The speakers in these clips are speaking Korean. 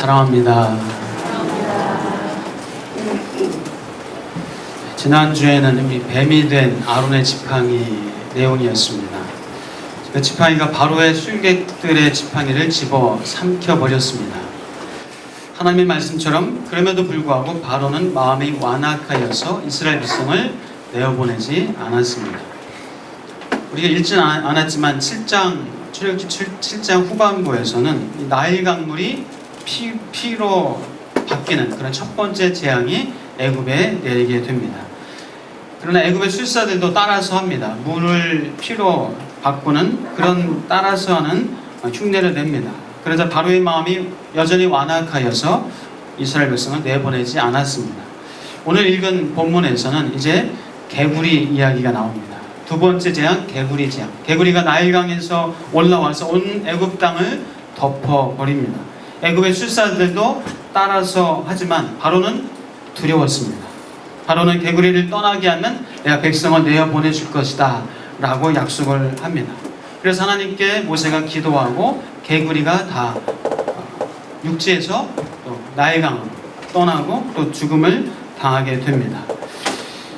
사랑합니다. 지난주에는 우리 뱀이 된 아론의 지팡이 내용이었습니다. 그 지팡이가 바로의 술객들의 지팡이를 집어 삼켜버렸습니다. 하나님의 말씀처럼 그럼에도 불구하고 바로는 마음이 완악하여서 이스라엘 백성을 내어보내지 않았습니다. 우리가 읽지는 않았지만 7장 후반부에서는 이 나일 강물이 피로 바뀌는 그런 첫 번째 재앙이 애굽에 내리게 됩니다. 그러나 애굽의 술사들도 따라서 합니다. 물을 피로 바꾸는 그런 따라서 하는 흉내를 냅니다. 그러자 바로의 마음이 여전히 완악하여서 이스라엘 백성을 내보내지 않았습니다. 오늘 읽은 본문에서는 이제 개구리 이야기가 나옵니다. 두 번째 재앙, 개구리 재앙. 개구리가 나일강에서 올라와서 온 애굽 땅을 덮어버립니다. 애굽의 술사들도 따라서 하지만 바로는 두려웠습니다. 바로는 개구리를 떠나게 하면 내가 백성을 내어보내줄 것이다 라고 약속을 합니다. 그래서 하나님께 모세가 기도하고 개구리가 다 육지에서 또 나일강으로 떠나고 또 죽음을 당하게 됩니다.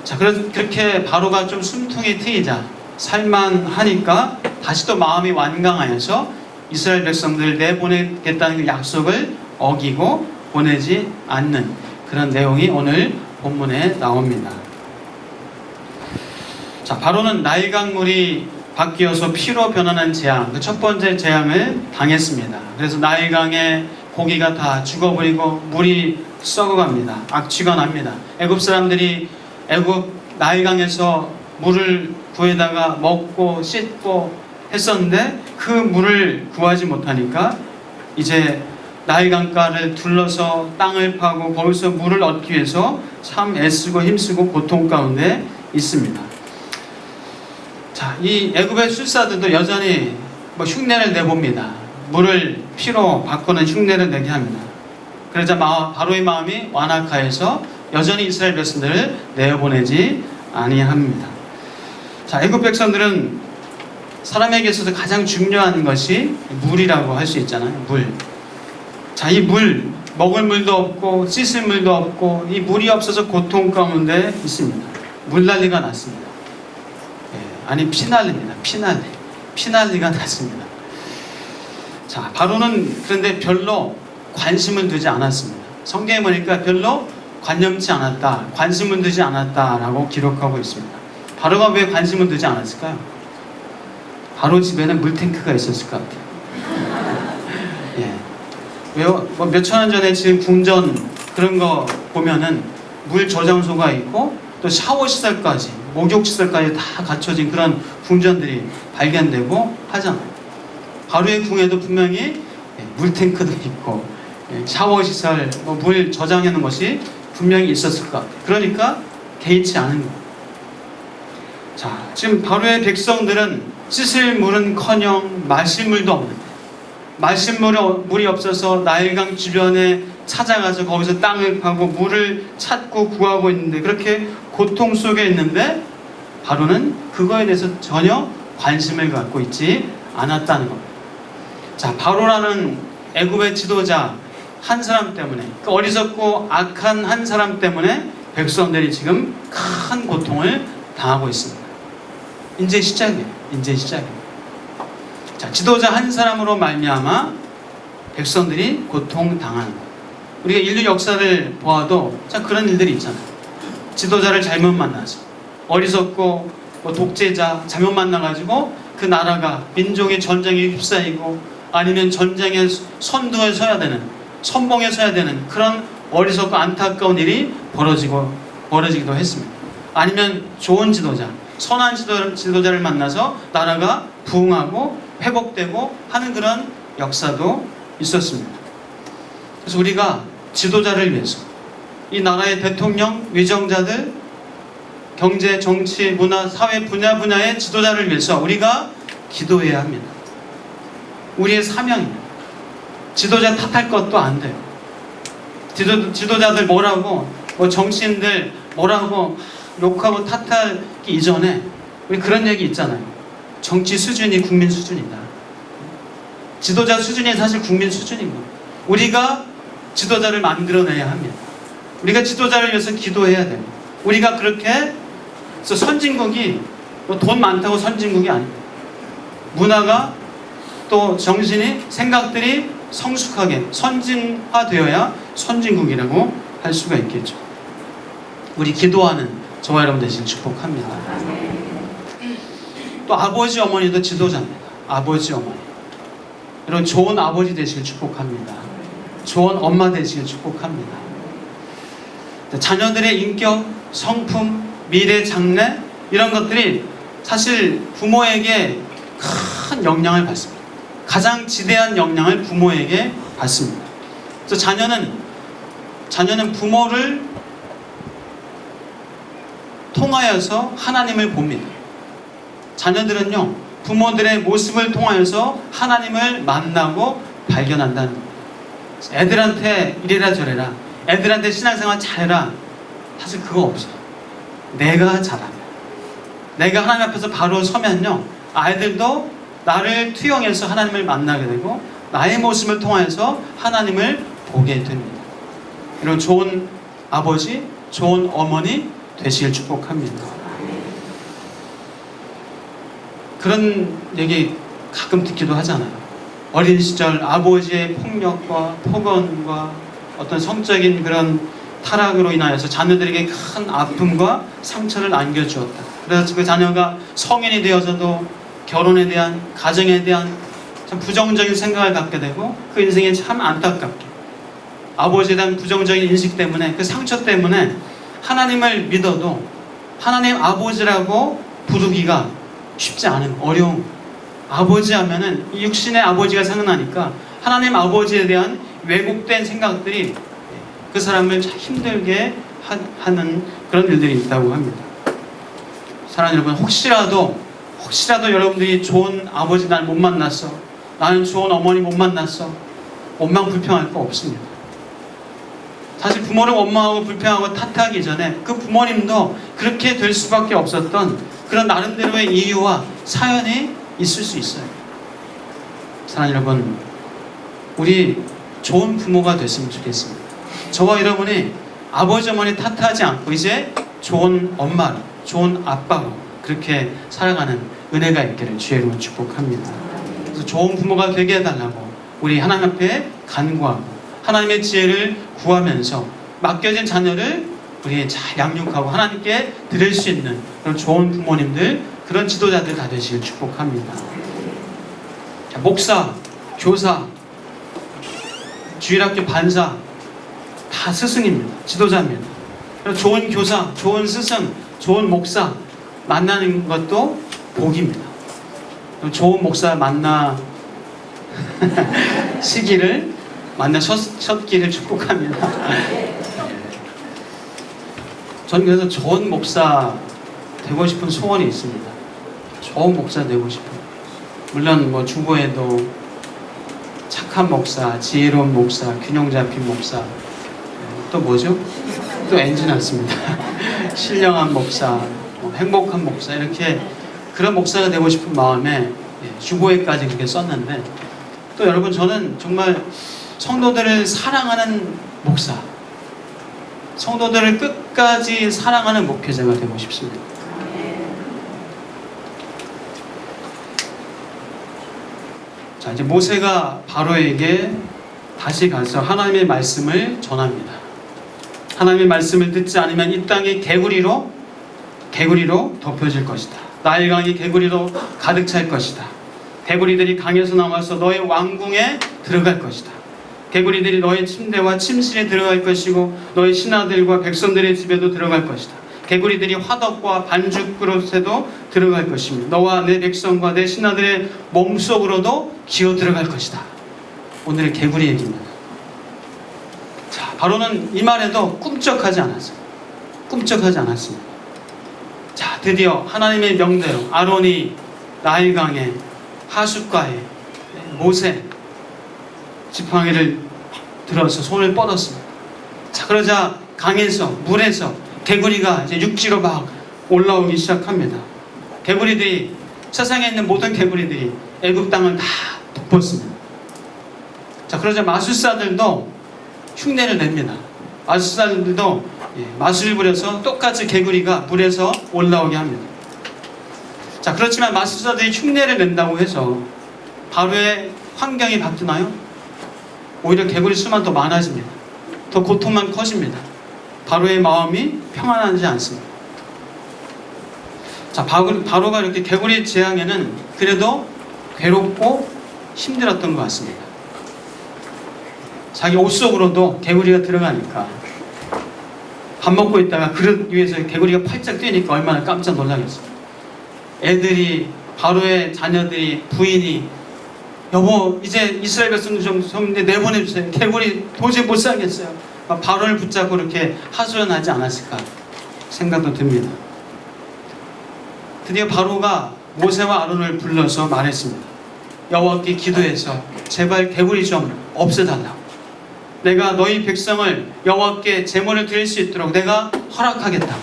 자, 그렇게 바로가 좀 숨통이 트이자 살만하니까 다시 또 마음이 완강하여서 이스라엘 백성들을 내보내겠다는 그 약속을 어기고 보내지 않는 그런 내용이 오늘 본문에 나옵니다. 자, 바로는 나일강물이 바뀌어서 피로 변하는 재앙, 그 첫 번째 재앙을 당했습니다. 그래서 나일강에 고기가 다 죽어버리고 물이 썩어갑니다. 악취가 납니다. 애굽 사람들이 애굽 나일강에서 물을 구해다가 먹고 씻고 했었는데 그 물을 구하지 못하니까 이제 나일강가를 둘러서 땅을 파고 거기서 물을 얻기 위해서 참 애쓰고 힘쓰고 고통 가운데 있습니다. 자, 이 애굽의 술사들도 여전히 흉내를 내봅니다. 물을 피로 바꾸는 흉내를 내게 합니다. 그러자 바로의 마음이 완악하여서 여전히 이스라엘 백성들을 내어보내지 아니합니다. 자, 애굽 백성들은 사람에게 있어서 가장 중요한 것이 물이라고 할 수 있잖아요. 물. 자, 이 물, 먹을 물도 없고 씻을 물도 없고 이 물이 없어서 고통 가운데 있습니다. 물난리가 났습니다. 아니 피난리입니다. 피난리가 났습니다. 자, 바로는 그런데 별로 관심을 두지 않았습니다. 성경에 보니까 별로 관념치 않았다, 관심을 두지 않았다라고 기록하고 있습니다. 바로가 왜 관심을 두지 않았을까요? 바로 집에는 물탱크가 있었을 것 같아요. 예. 왜요? 몇천 년 전에 지금 궁전 그런 거 보면은 물 저장소가 있고 또 샤워 시설까지, 목욕 시설까지 다 갖춰진 그런 궁전들이 발견되고 하잖아요. 바로의 궁에도 분명히 물탱크도 있고 샤워 시설, 물 저장해 놓은 것이 분명히 있었을 것 같아요. 그러니까 개의치 않은 거예요. 자, 지금 바로의 백성들은 씻을 물은커녕 마실 물도 없는데, 마실 물이 없어서 나일강 주변에 찾아가서 거기서 땅을 파고 물을 찾고 구하고 있는데, 그렇게 고통 속에 있는데 바로는 그거에 대해서 전혀 관심을 갖고 있지 않았다는 겁니다. 자, 바로라는 애굽의 지도자 한 사람 때문에, 그 어리석고 악한 한 사람 때문에 백성들이 지금 큰 고통을 당하고 있습니다. 이제 시작이에요. 자, 지도자 한 사람으로 말미암아 백성들이 고통당하는 거예요. 우리가 인류 역사를 보아도 참 그런 일들이 있잖아요. 지도자를 잘못 만나서 어리석고 독재자 잘못 만나가지고 그 나라가 민족의 전쟁에 휩싸이고 아니면 전쟁의 선두에 서야 되는, 선봉에 서야 되는 그런 어리석고 안타까운 일이 벌어지기도 했습니다. 아니면 좋은 지도자, 선한 지도자를 만나서 나라가 부흥하고 회복되고 하는 그런 역사도 있었습니다. 그래서 우리가 지도자를 위해서, 이 나라의 대통령, 위정자들, 경제, 정치, 문화, 사회 분야의 지도자를 위해서 우리가 기도해야 합니다. 우리의 사명입니다. 지도자 탓할 것도 안 돼요. 지도자들 뭐라고, 정치인들 뭐라고 욕하고 탓하기 이전에 우리 그런 얘기 있잖아요. 정치 수준이 국민 수준이다. 지도자 수준이 사실 국민 수준인 겁니다. 우리가 지도자를 만들어내야 합니다. 우리가 지도자를 위해서 기도해야 돼요. 우리가 그렇게 해서 선진국이 뭐 돈 많다고 선진국이 아닙니다. 문화가 또 정신이 생각들이 성숙하게 선진화되어야 선진국이라고 할 수가 있겠죠. 우리 기도하는 저와 여러분 되시길 축복합니다. 또 아버지 어머니도 지도자입니다. 아버지 어머니 여러분 좋은 아버지 되시길 축복합니다. 좋은 엄마 되시길 축복합니다. 자녀들의 인격, 성품, 미래, 장래 이런 것들이 사실 부모에게 큰 영향을 받습니다. 가장 지대한 영향을 부모에게 받습니다. 그래서 자녀는 부모를 통하여서 하나님을 봅니다. 자녀들은요, 부모들의 모습을 통하여서 하나님을 만나고 발견한다는 거예요. 애들한테 이래라 저래라, 애들한테 신앙생활 잘해라, 사실 그거 없어요. 내가 잘하면, 내가 하나님 앞에서 바로 서면요, 아이들도 나를 투영해서 하나님을 만나게 되고 나의 모습을 통해서 하나님을 보게 됩니다. 이런 좋은 아버지, 좋은 어머니 되시길 축복합니다. 그런 얘기 가끔 듣기도 하잖아요. 어린 시절 아버지의 폭력과 폭언과 어떤 성적인 그런 타락으로 인하여서 자녀들에게 큰 아픔과 상처를 안겨주었다. 그래서 그 자녀가 성인이 되어서도 결혼에 대한, 가정에 대한 참 부정적인 생각을 갖게 되고 그 인생이 참 안타깝게 아버지에 대한 부정적인 인식 때문에, 그 상처 때문에 하나님을 믿어도 하나님 아버지라고 부르기가 쉽지 않은, 어려운, 아버지 하면은 육신의 아버지가 생각나니까 하나님 아버지에 대한 왜곡된 생각들이 그 사람을 참 힘들게 하는 그런 일들이 있다고 합니다. 사랑하는 여러분, 혹시라도 여러분들이 좋은 아버지 날 못 만났어, 나는 좋은 어머니 못 만났어, 원망 불평할 거 없습니다. 사실 부모를 원망하고 불평하고 탓하기 전에 그 부모님도 그렇게 될 수밖에 없었던 그런 나름대로의 이유와 사연이 있을 수 있어요. 사랑하는 여러분, 우리 좋은 부모가 됐으면 좋겠습니다. 저와 여러분이 아버지 어머니 탓하지 않고 이제 좋은 엄마로, 좋은 아빠로 그렇게 살아가는 은혜가 있기를 주의 이름으로 축복합니다. 그래서 좋은 부모가 되게 해달라고 우리 하나님 앞에 간구하고 하나님의 지혜를 구하면서 맡겨진 자녀를 우리 잘 양육하고 하나님께 드릴 수 있는 그런 좋은 부모님들, 그런 지도자들 다 되시길 축복합니다. 자, 목사, 교사, 주일학교 반사 다 스승입니다. 지도자입니다. 좋은 교사, 좋은 스승, 좋은 목사 만나는 것도 복입니다. 좋은 목사 만나셨기를 축복합니다. 저는 그래서 좋은 목사 되고 싶은 소원이 있습니다. 좋은 목사 되고 싶어요. 물론 뭐 주보에도 착한 목사, 지혜로운 목사, 균형 잡힌 목사, 또 뭐죠? 또 엔진 났습니다. 신령한 목사, 행복한 목사, 이렇게 그런 목사가 되고 싶은 마음에 주보에까지 그렇게 썼는데, 또 여러분, 저는 정말 성도들을 사랑하는 목사, 성도들을 끝까지 사랑하는 목회자가 되고 싶습니다. 자, 이제 모세가 바로에게 다시 가서 하나님의 말씀을 전합니다. 하나님의 말씀을 듣지 않으면 이 땅이 개구리로 덮여질 것이다. 나일강이 개구리로 가득 찰 것이다. 개구리들이 강에서 나와서 너의 왕궁에 들어갈 것이다. 개구리들이 너의 침대와 침실에 들어갈 것이고 너의 신하들과 백성들의 집에도 들어갈 것이다. 개구리들이 화덕과 반죽 그릇에도 들어갈 것입니다. 너와 내 백성과 내 신하들의 몸속으로도 기어 들어갈 것이다. 오늘의 개구리 얘기입니다. 자, 바로는 이 말에도 꿈쩍하지 않았습니다. 자, 드디어 하나님의 명대로 아론이 나일강에, 하숫가에 모세 지팡이를 들어서 손을 뻗었습니다. 자, 그러자 강에서, 물에서 개구리가 이제 육지로 막 올라오기 시작합니다. 개구리들이, 세상에 있는 모든 개구리들이 애굽 땅을 다 덮었습니다. 자, 그러자 마술사들도 흉내를 냅니다. 마술사들도 마술을 부려서 똑같이 개구리가 물에서 올라오게 합니다. 자, 그렇지만 마술사들이 흉내를 낸다고 해서 바로의 환경이 바뀌나요? 오히려 개구리 수만 더 많아집니다. 더 고통만 커집니다. 바로의 마음이 평안하지 않습니다. 자, 바로가 이렇게 개구리 재앙에는 그래도 괴롭고 힘들었던 것 같습니다. 자기 옷 속으로도 개구리가 들어가니까 밥 먹고 있다가 그릇 위에서 개구리가 팔짝 뛰니까 얼마나 깜짝 놀라겠어요. 애들이, 바로의 자녀들이, 부인이, 여보 이제 이스라엘 백성들 좀 내보내주세요. 개구리 도저히 못 살겠어요. 바로를 붙잡고 이렇게 하소연하지 않았을까 생각도 듭니다. 드디어 바로가 모세와 아론을 불러서 말했습니다. 여호와께 기도해서 제발 개구리 좀 없애달라고. 내가 너희 백성을 여호와께 제물을 드릴 수 있도록 내가 허락하겠다.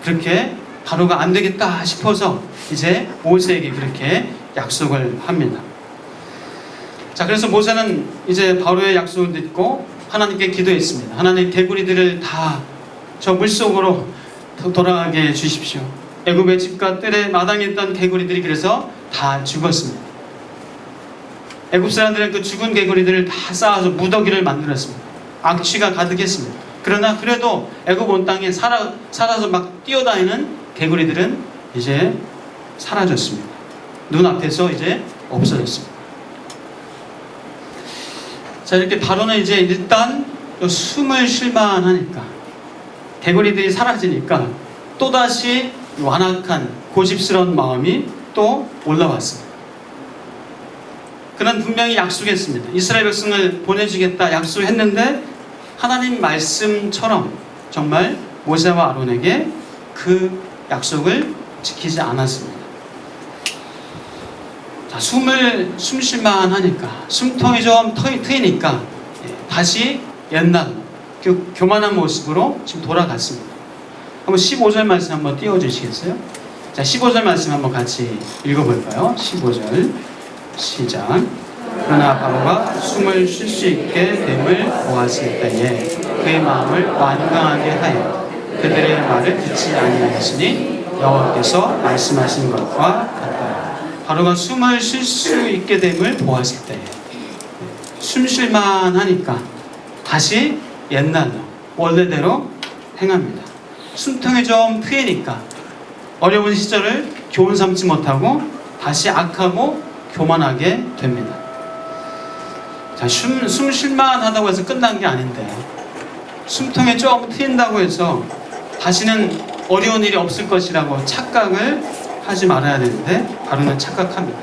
그렇게 바로가 안 되겠다 싶어서 이제 모세에게 그렇게 약속을 합니다. 자, 그래서 모세는 이제 바로의 약속을 듣고 하나님께 기도했습니다. 하나님, 개구리들을 다 저 물속으로 돌아가게 해주십시오. 애굽의 집과 뜰의 마당에 있던 개구리들이 그래서 다 죽었습니다. 애굽 사람들은 그 죽은 개구리들을 다 쌓아서 무더기를 만들었습니다. 악취가 가득했습니다. 그러나 그래도 애굽 온 땅에 살아서 막 뛰어다니는 개구리들은 이제 사라졌습니다. 눈앞에서 이제 없어졌습니다. 자, 이렇게 바로는 이제 일단 숨을 쉴만 하니까, 개구리들이 사라지니까 또다시 완악한 고집스러운 마음이 또 올라왔습니다. 그는 분명히 약속했습니다. 이스라엘 백성을 보내주겠다 약속했는데 하나님 말씀처럼 정말 모세와 아론에게 그 약속을 지키지 않았습니다. 자, 숨 쉴만 하니까, 숨통이 좀 트이니까 다시 옛날 교만한 모습으로 지금 돌아갔습니다. 한번 15절 말씀 한번 띄워주시겠어요? 자, 15절 말씀 한번 같이 읽어볼까요? 15절 시작. 그러나 바로가 숨을 쉴 수 있게 됨을 보았을 때에 그의 마음을 완강하게 하여 그들의 말을 듣지 아니하였으니 여호와께서 말씀하신 것과 같다. 바로가 숨을 쉴 수 있게 됨을 보았을 때에, 숨 쉴만 하니까 다시 옛날로 원래대로 행합니다. 숨통이 좀 트이니까 어려운 시절을 교훈 삼지 못하고 다시 악하고 교만하게 됩니다. 자, 숨 쉴만 하다고 해서 끝난 게 아닌데, 숨통이 좀 트인다고 해서 다시는 어려운 일이 없을 것이라고 착각을 하지 말아야 되는데 바로는 착각합니다.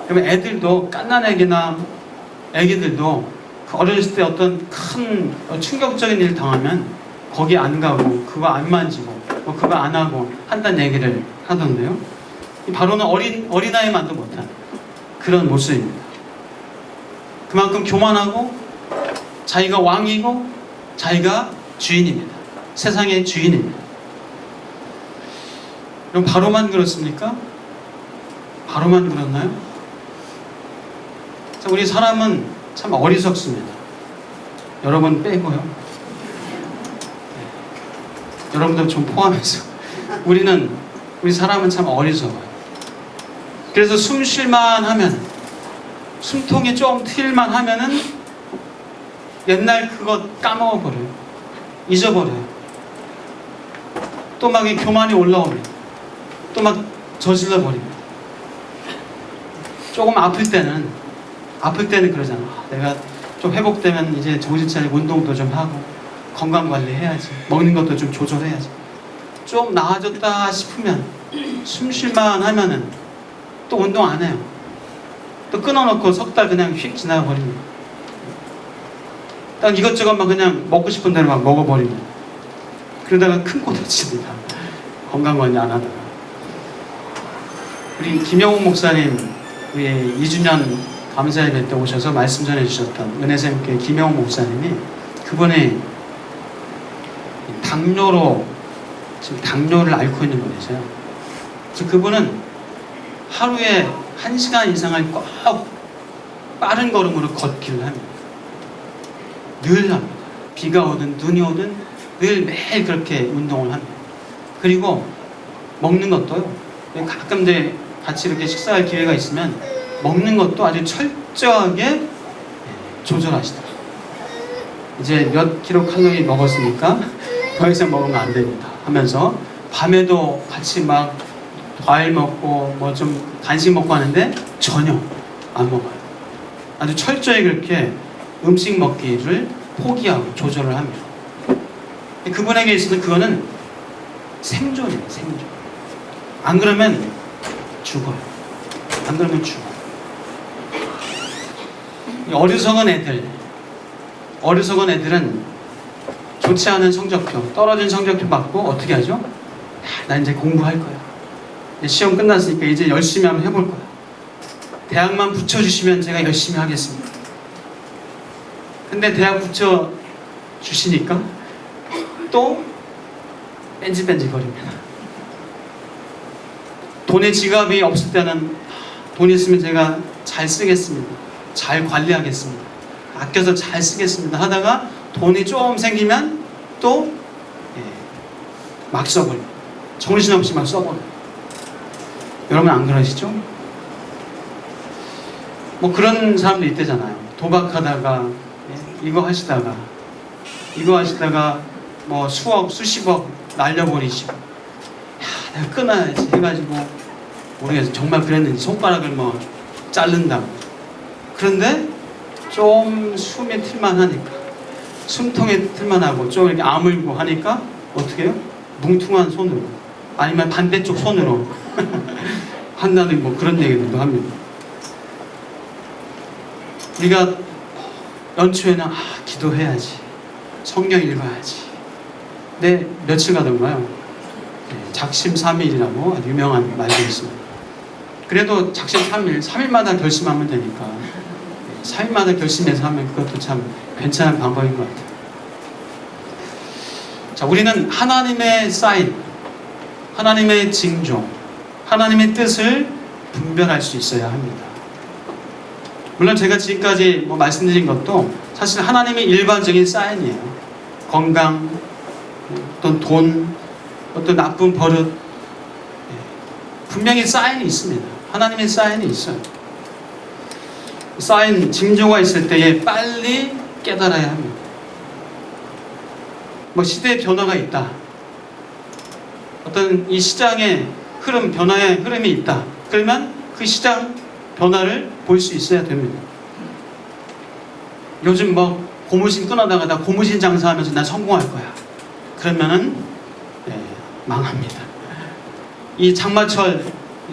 그러면 애들도, 갓난애기나 애기들도 그 어렸을 때 어떤 큰 충격적인 일을 당하면 거기 안 가고 그거 안 만지고 그거 안 하고 한다는 얘기를 하던데요. 바로는 어린아이만도 못한 그런 모습입니다. 그만큼 교만하고 자기가 왕이고 자기가 주인입니다. 세상의 주인입니다. 그럼 바로만 그렇습니까? 바로만 그렇나요? 자, 우리 사람은 참 어리석습니다. 여러분 빼고요. 여러분들 좀 포함해서 우리 사람은 참 어리석어요. 그래서 숨 쉴만 하면, 숨통이 좀 트일만 하면은 옛날 그거 까먹어버려요. 잊어버려요. 또 막 교만이 올라옵니다. 또 막 저질러 버립니다. 조금 아플 때는 그러잖아. 내가 좀 회복되면 이제 정신 차리고 운동도 좀 하고 건강관리 해야지, 먹는 것도 좀 조절해야지. 좀 나아졌다 싶으면, 숨 쉴만 하면은 또 운동 안 해요. 또 끊어놓고 석 달 그냥 휙 지나가버립니다. 딱 이것저것 막 그냥 먹고 싶은 대로 막 먹어버립니다. 그러다가 큰 코 다칩니다. 건강관리 안 하다가. 우리 김영웅 목사님, 우리 2주년 감사예배 때 오셔서 말씀 전해주셨던 은혜샘교회 김영웅 목사님이, 그분이 지금 당뇨를 앓고 있는 분이세요. 그래서 그분은 하루에 1시간 이상을 꼭 빠른 걸음으로 걷기를 합니다. 늘 합니다. 비가 오든 눈이 오든 늘 매일 그렇게 운동을 합니다. 그리고 먹는 것도요. 가끔 이제 같이 이렇게 식사할 기회가 있으면 먹는 것도 아주 철저하게 조절하시더라고요. 이제 몇 킬로 칼로리 먹었으니까 더 이상 먹으면 안 됩니다 하면서 밤에도 같이 막 과일 먹고 뭐 좀 간식 먹고 하는데 전혀 안 먹어요. 아주 철저히 그렇게 음식 먹기를 포기하고 조절을 합니다. 그분에게 있어서 그거는 생존이에요. 생존. 안 그러면 죽어요. 안 그러면 죽어요. 어리석은 애들은 좋지 않은 성적표, 떨어진 성적표 받고 어떻게 하죠? 나 이제 공부할 거야. 시험 끝났으니까 이제 열심히 한번 해볼 거야. 대학만 붙여주시면 제가 열심히 하겠습니다. 근데 대학 붙여주시니까 또 뺀질뺀질 거립니다. 돈에 지갑이 없을 때는 돈 있으면 제가 잘 쓰겠습니다. 잘 관리하겠습니다. 아껴서 잘 쓰겠습니다 하다가 돈이 좀 생기면 또 막 써버려요. 정신없이 막 써버려요. 여러분 안 그러시죠? 뭐 그런 사람도 있대잖아요. 도박하다가 이거 하시다가 뭐 수억 수십억 날려버리시고 내가 끊어야지 해가지고 모르겠어요. 정말 그랬는지 손가락을 뭐 자른다고. 그런데 좀 숨이 틀만 하니까 숨통에 틀만 하고 좀 이렇게 아물고 하니까 어떻게 해요? 뭉퉁한 손으로 아니면 반대쪽 손으로 한다는 뭐 그런 얘기들도 합니다. 우리가 연초에는 기도해야지, 성경 읽어야지. 근데 며칠 가던가요? 작심 3일이라고 아주 유명한 말도 있습니다. 그래도 작심 3일마다 결심하면 되니까 3일마다 결심해서 하면 그것도 참 괜찮은 방법인 것 같아요. 자, 우리는 하나님의 사인, 하나님의 징조, 하나님의 뜻을 분별할 수 있어야 합니다. 물론 제가 지금까지 뭐 말씀드린 것도 사실 하나님의 일반적인 사인이에요. 건강, 어떤 돈, 어떤 나쁜 버릇, 분명히 사인이 있습니다. 하나님의 사인이 있어요. 사인, 징조가 있을 때에 빨리 깨달아야 합니다. 뭐 시대의 변화가 있다. 어떤 이 시장의 흐름, 변화의 흐름이 있다. 그러면 그 시장 변화를 볼 수 있어야 됩니다. 요즘 뭐 고무신 끊어다가 나 고무신 장사하면서 난 성공할 거야. 그러면은 망합니다. 이 장마철,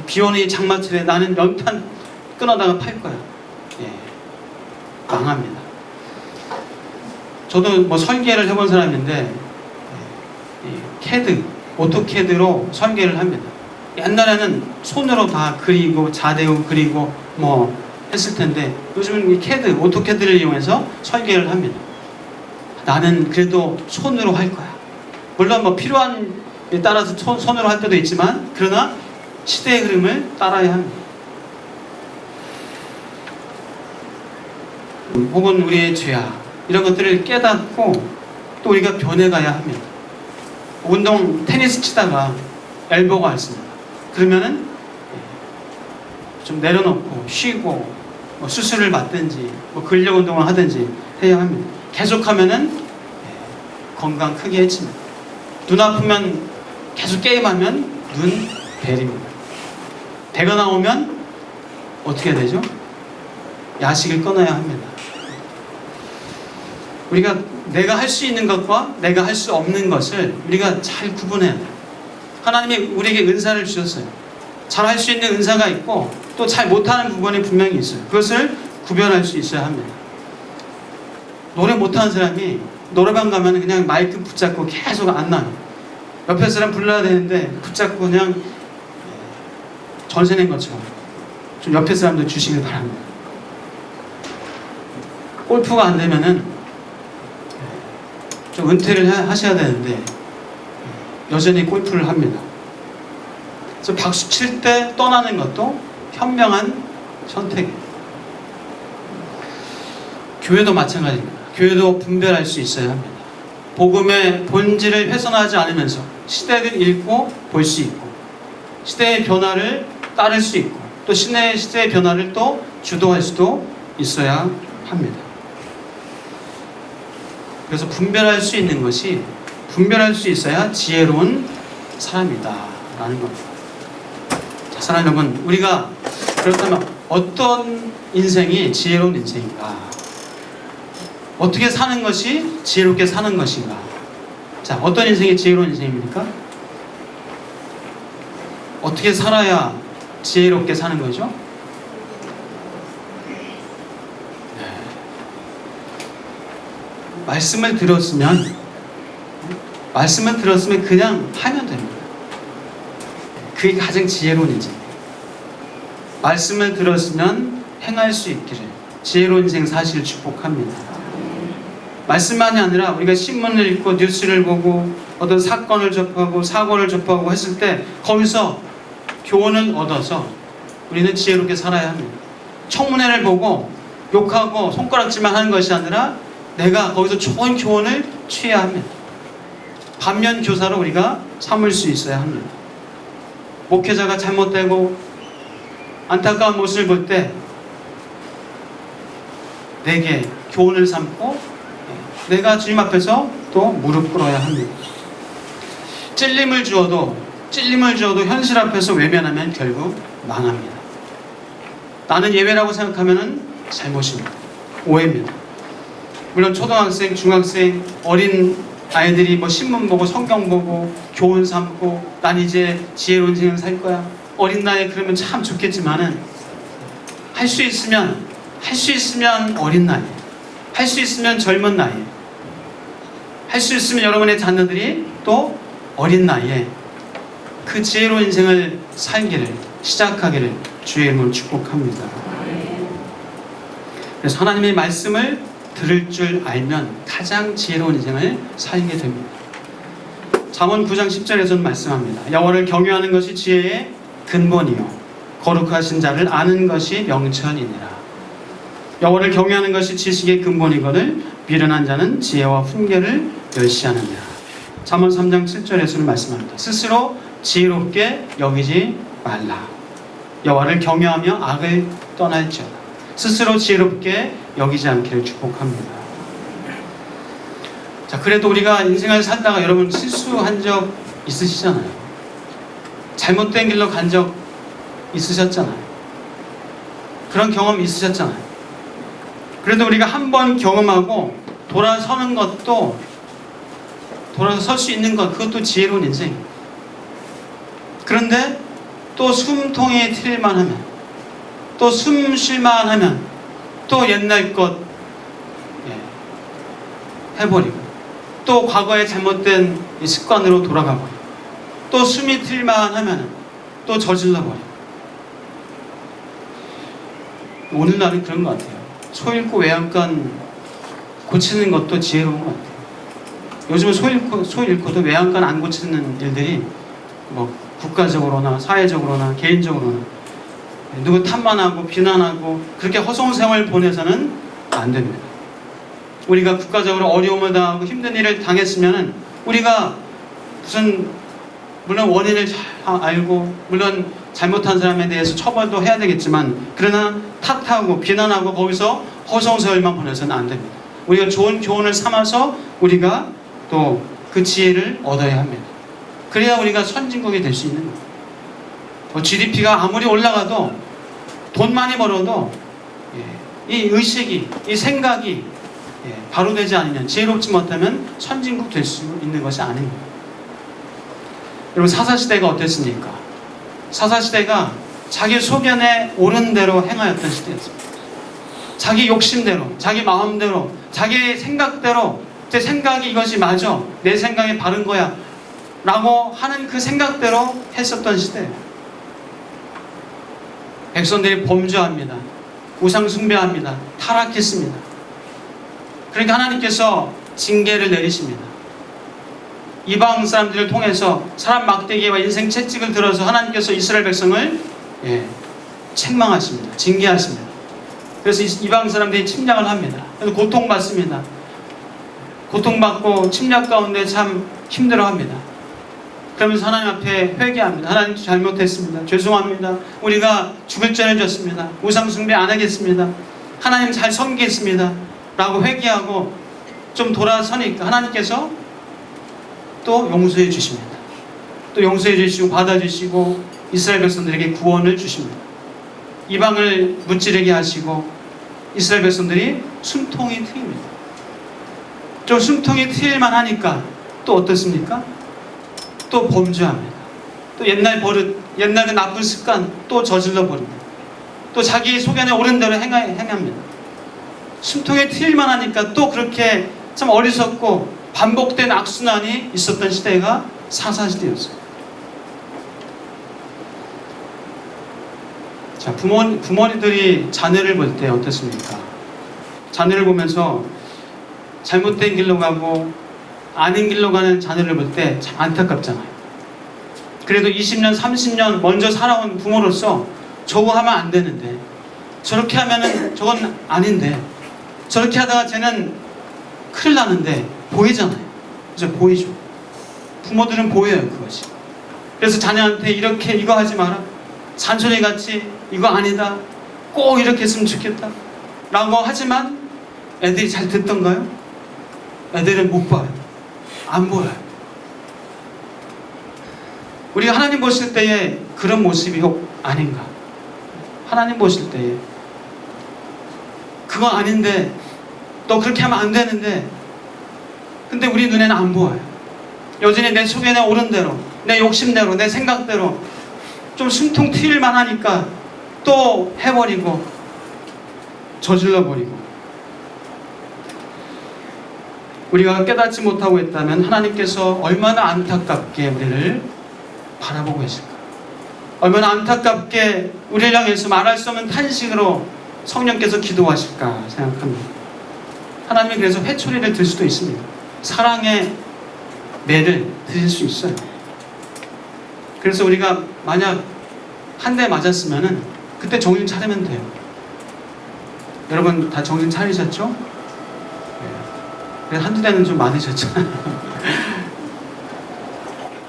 비 오는 이 장마철에 나는 연탄 끊어다가 팔 거야. 망합니다. 저도 뭐 설계를 해본 사람인데 캐드, 오토캐드로 설계를 합니다. 옛날에는 손으로 다 그리고 자대고 그리고 뭐 했을 텐데 요즘은 이 캐드, 오토캐드를 이용해서 설계를 합니다. 나는 그래도 손으로 할 거야. 물론 뭐 필요한 에 따라서 손으로 할 때도 있지만 그러나 시대의 흐름을 따라야 합니다. 혹은 우리의 죄악 이런 것들을 깨닫고 또 우리가 변해가야 합니다. 테니스 치다가 엘보가 왔습니다. 그러면은 좀 내려놓고 쉬고 뭐 수술을 받든지 뭐 근력 운동을 하든지 해야 합니다. 계속하면은 건강 크게 해칩니다. 눈 아프면 계속 게임하면 눈 베립니다. 배가 나오면 어떻게 되죠? 야식을 끊어야 합니다. 우리가 내가 할 수 있는 것과 내가 할 수 없는 것을 우리가 잘 구분해야 돼요. 하나님이 우리에게 은사를 주셨어요. 잘 할 수 있는 은사가 있고 또 잘 못하는 부분이 분명히 있어요. 그것을 구별할 수 있어야 합니다. 노래 못하는 사람이 노래방 가면 그냥 마이크 붙잡고 계속 안 나요. 옆에 사람 불러야 되는데 붙잡고 그냥 전세 낸 것처럼 좀 옆에 사람들 주시길 바랍니다. 골프가 안 되면은 좀 은퇴를 하셔야 되는데 여전히 골프를 합니다. 그래서 박수 칠 때 떠나는 것도 현명한 선택이에요. 교회도 마찬가지입니다. 교회도 분별할 수 있어야 합니다. 복음의 본질을 훼손하지 않으면서 시대를 읽고 볼 수 있고 시대의 변화를 따를 수 있고 또 시대의 변화를 또 주도할 수도 있어야 합니다. 그래서 분별할 수 있어야 지혜로운 사람이다 라는 겁니다. 자, 사랑하는 여러분, 우리가 그렇다면 어떤 인생이 지혜로운 인생인가? 어떻게 사는 것이 지혜롭게 사는 것인가? 자, 어떤 인생이 지혜로운 인생입니까? 어떻게 살아야 지혜롭게 사는 거죠? 네. 말씀을 들었으면 그냥 하면 됩니다. 그게 가장 지혜로운 인생이에요. 말씀을 들었으면 행할 수 있기를 지혜로운 인생 사실을 축복합니다. 말씀만이 아니라 우리가 신문을 읽고 뉴스를 보고 어떤 사건을 접하고 사고를 접하고 했을 때 거기서 교훈을 얻어서 우리는 지혜롭게 살아야 합니다. 청문회를 보고 욕하고 손가락질만 하는 것이 아니라 내가 거기서 좋은 교훈을 취해야 합니다. 반면 교사로 우리가 삼을 수 있어야 합니다. 목회자가 잘못되고 안타까운 모습을 볼 때 내게 교훈을 삼고 내가 주님 앞에서 또 무릎 꿇어야 합니다. 찔림을 주어도 현실 앞에서 외면하면 결국 망합니다. 나는 예외라고 생각하면 잘못입니다. 오해입니다. 물론 초등학생, 중학생, 어린 아이들이 뭐 신문 보고 성경 보고 교훈 삼고 난 이제 지혜로운 인생을 살 거야. 어린 나이에 그러면 참 좋겠지만은 할 수 있으면 어린 나이에, 할 수 있으면 젊은 나이에, 할 수 있으면 여러분의 자녀들이 또 어린 나이에 그 지혜로운 인생을 살기를 시작하기를 주의 이름으로 축복합니다. 그래서 하나님의 말씀을 들을 줄 알면 가장 지혜로운 인생을 살게 됩니다. 잠언 9장 10절에서는 말씀합니다. 여호와를 경외하는 것이 지혜의 근본이요 거룩하신 자를 아는 것이 명철이니라. 여호와를 경외하는 것이 지식의 근본이거늘 미련한 자는 지혜와 훈계를 멸시하느니라. 잠언 3장 7절에서는 말씀합니다. 스스로 지혜롭게 여기지 말라. 여호와를 경외하며 악을 떠날지어다. 스스로 지혜롭게 여기지 않기를 축복합니다. 자, 그래도 우리가 인생을 살다가 여러분 실수한 적 있으시잖아요. 잘못된 길로 간 적 있으셨잖아요. 그런 경험 있으셨잖아요. 그래도 우리가 한 번 경험하고 돌아서는 것도 돌아설 수 있는 것 그것도 지혜로운 인생. 그런데 또 숨통이 트일만 하면 또 숨 쉴만 하면 또 옛날 것 해버리고 또 과거의 잘못된 습관으로 돌아가고 또 숨이 트일만 하면 또 저질러버리고 오늘날은 그런 것 같아요. 소 잃고 외양간 고치는 것도 지혜로운 것 같아요. 요즘은 소 잃고도 외양간 안 고치는 일들이 뭐 국가적으로나 사회적으로나 개인적으로나 누구 탓만하고 비난하고 그렇게 허송세월 보내서는 안 됩니다. 우리가 국가적으로 어려움을 당하고 힘든 일을 당했으면 우리가 무슨 물론 원인을 잘 알고 물론 잘못한 사람에 대해서 처벌도 해야 되겠지만 그러나 탓하고 비난하고 거기서 허송세월만 보내서는 안 됩니다. 우리가 좋은 교훈을 삼아서 우리가 또 그 지혜를 얻어야 합니다. 그래야 우리가 선진국이 될 수 있는 거예요. GDP가 아무리 올라가도 돈 많이 벌어도 이 의식이 이 생각이 바로 되지 않으면 지혜롭지 못하면 선진국 될 수 있는 것이 아닙니다. 여러분 사사시대가 어땠습니까? 사사시대가 자기 소견에 옳은 대로 행하였던 시대였습니다. 자기 욕심대로 자기 마음대로 자기 생각대로 제 생각이 이것이 맞아 내 생각이 바른 거야 라고 하는 그 생각대로 했었던 시대예요. 백성들이 범죄합니다. 우상 숭배합니다. 타락했습니다. 그러니까 하나님께서 징계를 내리십니다. 이방 사람들을 통해서 사람 막대기와 인생 채찍을 들어서 하나님께서 이스라엘 백성을 책망하십니다. 징계하십니다. 그래서 이방 사람들이 침략을 합니다. 그래서 고통받습니다. 고통받고 침략 가운데 참 힘들어합니다. 그러면서 하나님 앞에 회개합니다. 하나님 잘못했습니다. 죄송합니다. 우리가 죽을 죄를 졌습니다. 우상 숭배 안 하겠습니다. 하나님 잘 섬기겠습니다. 라고 회개하고 좀 돌아서니까 하나님께서 또 용서해 주십니다. 또 용서해 주시고 받아주시고 이스라엘 백성들에게 구원을 주십니다. 이방을 무찌르게 하시고 이스라엘 백성들이 숨통이 트입니다. 좀 숨통이 트일만 하니까 또 어떻습니까? 또 범죄합니다. 또 옛날 버릇, 옛날 그 나쁜 습관 또 저질러 버립니다. 또 자기 소견에 옳은 대로 행합니다. 숨통에 트일만 하니까 또 그렇게 참 어리석고 반복된 악순환이 있었던 시대가 사사시대였어요. 자, 부모님들이 자녀를 볼 때 어떻습니까? 자녀를 보면서 잘못된 길로 가고 아닌 길로 가는 자녀를 볼 때 참 안타깝잖아요. 그래도 20년, 30년 먼저 살아온 부모로서 저거 하면 안 되는데, 저렇게 하면은 저건 아닌데, 저렇게 하다가 쟤는 큰일 나는데 보이잖아요. 그죠? 보이죠. 부모들은 보여요, 그것이. 그래서 자녀한테 이렇게 이거 하지 마라, 잔소리 같이 이거 아니다, 꼭 이렇게 했으면 좋겠다 라고 하지만 애들이 잘 듣던가요? 애들은 못 봐요. 안 보여요. 우리가 하나님 보실 때에 그런 모습이 아닌가? 하나님 보실 때에 그거 아닌데, 너 그렇게 하면 안 되는데, 근데 우리 눈에는 안 보여요. 여전히 내 소견에 옳은 대로, 내 욕심대로, 내 생각대로 좀 숨통 트일만 하니까 또 해버리고 저질러버리고. 우리가 깨닫지 못하고 있다면 하나님께서 얼마나 안타깝게 우리를 바라보고 계실까? 얼마나 안타깝게 우리를 향해서 말할 수 없는 탄식으로 성령께서 기도하실까 생각합니다. 하나님이 그래서 회초리를 들 수도 있습니다. 사랑의 매를 드릴 수 있어요. 그래서 우리가 만약 한 대 맞았으면은 그때 정신 차리면 돼요. 여러분 다 정신 차리셨죠? 네. 한두 대는 좀 많으셨잖아요.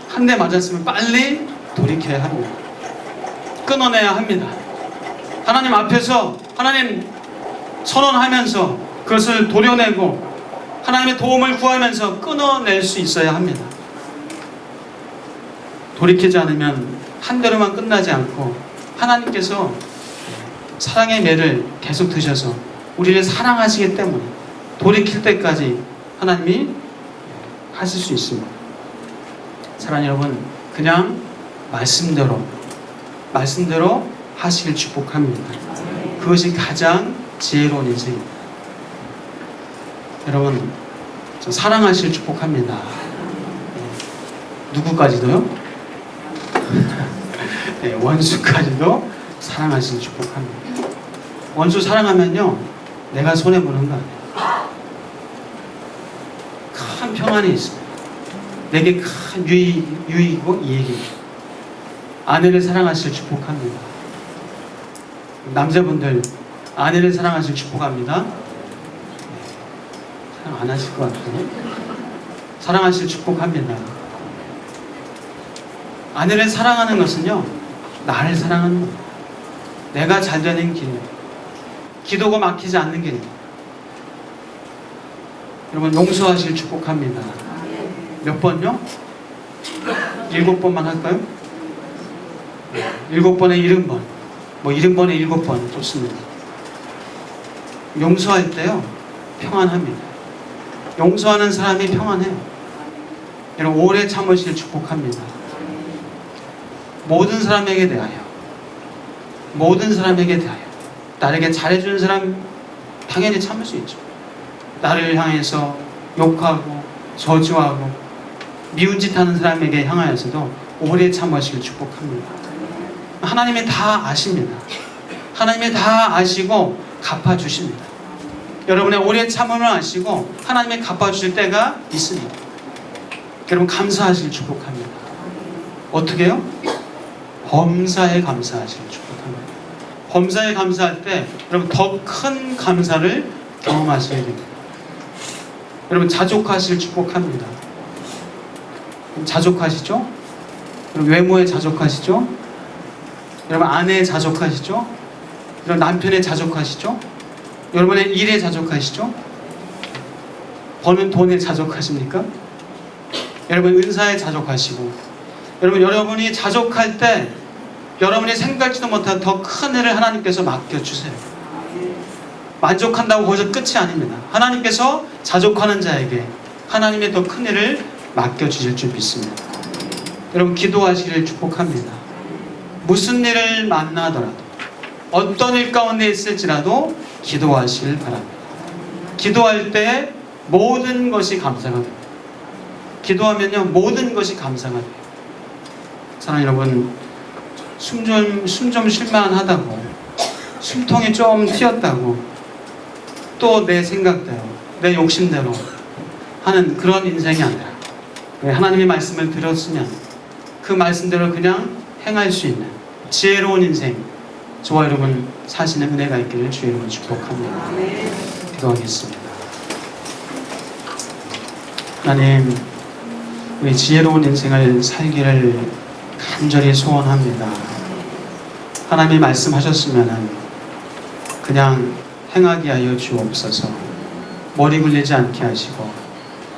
한 대 맞았으면 빨리 돌이켜야 합니다. 끊어내야 합니다. 하나님 앞에서 하나님 선언하면서 그것을 도려내고 하나님의 도움을 구하면서 끊어낼 수 있어야 합니다. 돌이키지 않으면 한 대로만 끝나지 않고 하나님께서 사랑의 매를 계속 드셔서 우리를 사랑하시기 때문에 돌이킬 때까지 하나님이 하실 수 있습니다. 사랑하는 여러분, 그냥 말씀대로 하시길 축복합니다. 그것이 가장 지혜로운 인생입니다. 여러분, 저 사랑하시길 축복합니다. 누구까지도요? 네, 원수까지도 사랑하시길 축복합니다. 원수 사랑하면요, 내가 손해보는 거 아니에요. 큰 평안이 있습니다. 내게 큰 유익이고 이익입니다. 아내를 사랑하시길 축복합니다. 남자분들, 아내를 사랑하시길 축복합니다. 사랑 안 하실 것 같아요. 사랑하시길 축복합니다. 아내를 사랑하는 것은요, 나를 사랑하는 겁니다. 내가 잘 되는 길입니다. 기도가 막히지 않는 길입니다. 여러분, 용서하시길 축복합니다. 몇 번요? 7번만 할까요? 7번에 70번, 뭐 70번에 7번 좋습니다. 용서할 때요, 평안합니다. 용서하는 사람이 평안해요. 여러분, 오래 참으시길 축복합니다. 모든 사람에게 대하여 나에게 잘해주는 사람 당연히 참을 수 있죠. 나를 향해서 욕하고 저주하고 미운 짓 하는 사람에게 향하여서도 오래 참으시길 축복합니다. 하나님이 다 아십니다. 하나님이 다 아시고 갚아주십니다. 여러분의 오래 참음을 아시고 하나님이 갚아주실 때가 있습니다. 여러분, 감사하시길 축복합니다. 어떻게 해요? 범사에 감사하시길 축복합니다. 범사에 감사할 때 여러분 더 큰 감사를 경험하셔야 됩니다. 여러분 자족하실 축복합니다. 자족하시죠? 여러분 외모에 자족하시죠? 여러분 아내에 자족하시죠? 여러분 남편에 자족하시죠? 여러분의 일에 자족하시죠? 버는 돈에 자족하십니까? 여러분 은사에 자족하시고, 여러분이 자족할 때 여러분이 생각지도 못한 더 큰 일을 하나님께서 맡겨주세요. 만족한다고 거기서 끝이 아닙니다. 하나님께서 자족하는 자에게 하나님의 더 큰 일을 맡겨주실 줄 믿습니다. 여러분 기도하시기를 축복합니다. 무슨 일을 만나더라도 어떤 일 가운데 있을지라도 기도하시길 바랍니다. 기도할 때 모든 것이 감사가 됩니다. 기도하면요 모든 것이 감사가 돼요. 사랑하는 여러분, 숨 좀 쉴만하다고, 숨통이 좀 튀었다고 또 내 생각대로 내 욕심대로 하는 그런 인생이 아니라 하나님의 말씀을 들었으면 그 말씀대로 그냥 행할 수 있는 지혜로운 인생, 저와 여러분 사시는 은혜가 있기를 주의 이름으로 축복합니다. 기도하겠습니다. 하나님, 우리 지혜로운 인생을 살기를 간절히 소원합니다. 하나님이 말씀하셨으면 그냥 행하게 하여 주옵소서. 머리 굴리지 않게 하시고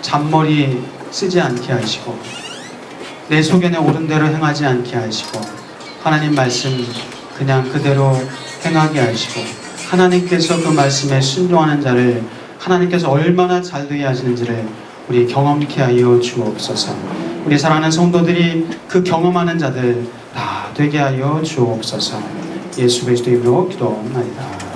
잔머리 쓰지 않게 하시고 내 소견에 옳은 대로 행하지 않게 하시고 하나님 말씀 그냥 그대로 행하게 하시고 하나님께서 그 말씀에 순종하는 자를 하나님께서 얼마나 잘 되게 하시는지를 우리 경험케 하여 주옵소서. 우리 사랑하는 성도들이 그 경험하는 자들 다 되게 하여 주옵소서. 예수 그리스도 이름으로 기도합니다.